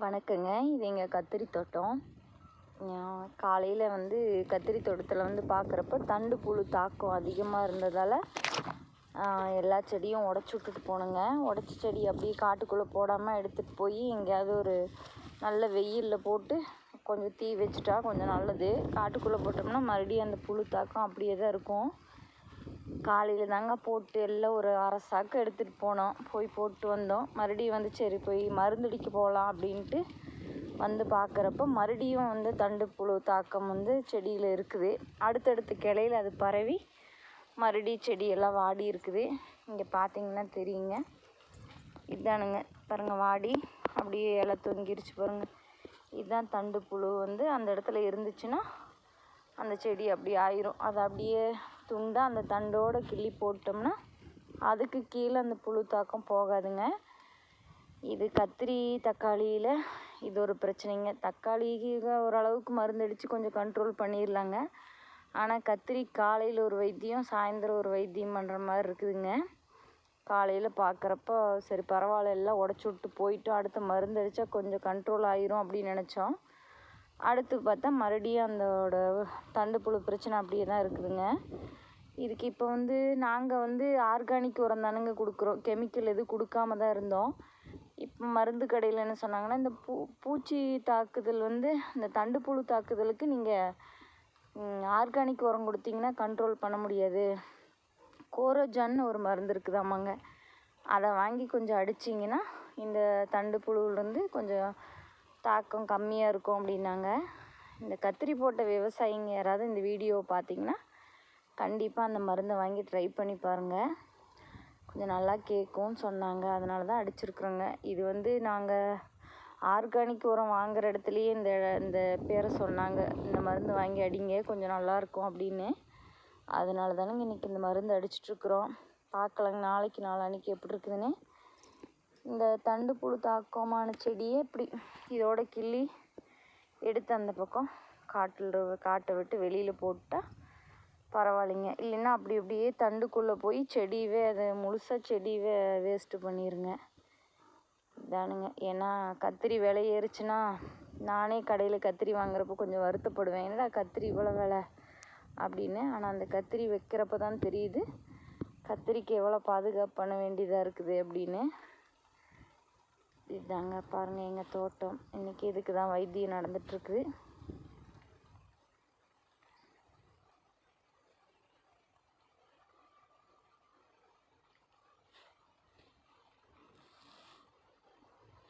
வணக்கங்க. இது எங்கள் கத்திரி தோட்டம். காலையில் கத்திரி தோட்டத்தில் பார்க்குறப்ப தண்டு புழு தாக்கம் அதிகமாக இருந்ததால் எல்லா செடியும் உடச்சி விட்டுட்டு போனேங்க. உடச்ச செடி அப்படியே காட்டுக்குள்ளே போடாமல் எடுத்துகிட்டு போய் எங்கேயாவது ஒரு நல்ல வெயிலில் போட்டு கொஞ்சம் தீ வச்சுட்டா கொஞ்சம் நல்லது. காட்டுக்குள்ளே போட்டோம்னா மறுபடியும் அந்த புழு தாக்கம் அப்படியே தான் இருக்கும். காலையில் தாங்க போட்டு எல்லாம் ஒரு அரை சாக்கு எடுத்துகிட்டு போனோம். போய் போட்டு வந்தோம். மறுபடியும் சரி போய் மருந்தடிக்க போகலாம் அப்படின்ட்டு பார்க்குறப்ப மறுபடியும் தண்டு புழு தாக்கம் செடியில் இருக்குது. அடுத்தடுத்த கிளையில் அது பரவி மறுபடியும் செடியெல்லாம் வாடி இருக்குது. இங்கே பார்த்தீங்கன்னா தெரியுங்க. இதுதானுங்க பாருங்கள், வாடி அப்படியே இலை தொங்கிருச்சு பாருங்கள். இதுதான் தண்டு புழு அந்த இடத்துல இருந்துச்சுன்னா அந்த செடி அப்படி ஆயிரும். அதை அப்படியே துண்டாக அந்த தண்டோடு கிள்ளி போட்டோம்னா அதுக்கு கீழே அந்த புழு தாக்கம் போகாதுங்க. இது கத்திரி தக்காளியில் இது ஒரு பிரச்சனைங்க. தக்காளிக்கு ஓரளவுக்கு மருந்தடித்து கொஞ்சம் கண்ட்ரோல் பண்ணிடலாங்க. ஆனால் கத்திரி காலையில் ஒரு வைத்தியம், சாயந்தரம் ஒரு வைத்தியம் பண்ணுற மாதிரி இருக்குதுங்க. காலையில் பார்க்குறப்போ சரி பரவாயில்ல எல்லாம் உடச்சி விட்டு போயிட்டோம், அடுத்த மருந்தடித்தா கொஞ்சம் கண்ட்ரோல் ஆயிரும் அப்படின்னு நினச்சோம். அடுத்து பார்த்தா மறுபடியும் அதோட தண்டு புழு பிரச்சனை அப்படியே தான் இருக்குதுங்க. இதுக்கு இப்போ நாங்கள் ஆர்கானிக் உரம் தானுங்க கொடுக்குறோம். கெமிக்கல் எதுவும் கொடுக்காம தான் இருந்தோம். இப்போ மருந்து கடையில் என்ன சொன்னாங்கன்னா, இந்த பூச்சி தாக்குதல் இந்த தண்டு புழு தாக்குதலுக்கு நீங்கள் ஆர்கானிக் உரம் கொடுத்தீங்கன்னா கண்ட்ரோல் பண்ண முடியாது. கோரோஜான்னு ஒரு மருந்து இருக்குதாமாங்க. அதை வாங்கி கொஞ்சம் அடிச்சிங்கன்னா இந்த தண்டு புழுவிலேருந்து கொஞ்சம் தாக்கம் கம்மியாக இருக்கும் அப்படின்னாங்க. இந்த கத்திரி போட்ட விவசாயிங்க யாராவது இந்த வீடியோவை பார்த்தீங்கன்னா கண்டிப்பாக அந்த மருந்தை வாங்கி ட்ரை பண்ணி பாருங்கள். கொஞ்சம் நல்லா கேட்கும்னு சொன்னாங்க. அதனால தான் அடிச்சிருக்குறோங்க. இது நாங்கள் ஆர்கானிக் உரம் வாங்குகிற இடத்துலையே இந்த பேரை சொன்னாங்க. இந்த மருந்து வாங்கி அடிங்க கொஞ்சம் நல்லாயிருக்கும் அப்படின்னு. அதனால தானேங்க இன்றைக்கி இந்த மருந்து அடிச்சிட்ருக்குறோம். பார்க்கலாங்க நாளைக்கு நாளான்னைக்கு எப்படி இருக்குதுன்னு. இந்த தண்டு புழு தாக்கமான செடியே இப்படி இதோட கிள்ளி எடுத்து அந்த பக்கம் காட்டை விட்டு வெளியில் போட்டால் பரவாயில்லைங்க. இல்லைன்னா அப்படி அப்படியே தண்டுக்குள்ளே போய் செடியவே அதை முழுசாக செடியவே வேஸ்ட்டு பண்ணிடுங்க. இதானுங்க. ஏன்னா கத்திரி விலை ஏறிச்சுன்னா நானே கடையில் கத்திரி வாங்குறப்போ கொஞ்சம் வருத்தப்படுவேன். என்னடா கத்திரி இவ்வளோ விலை அப்படின்னு. ஆனால் அந்த கத்திரி வைக்கிறப்ப தான் தெரியுது கத்திரிக்கு எவ்வளோ பாதுகாப்பு பண்ண வேண்டியதாக இருக்குது அப்படின்னு. இதாங்க பாருங்கள் எங்கள் தோட்டம். இன்றைக்கி இதுக்கு தான் வைத்தியம் நடந்துகிட்ருக்குது.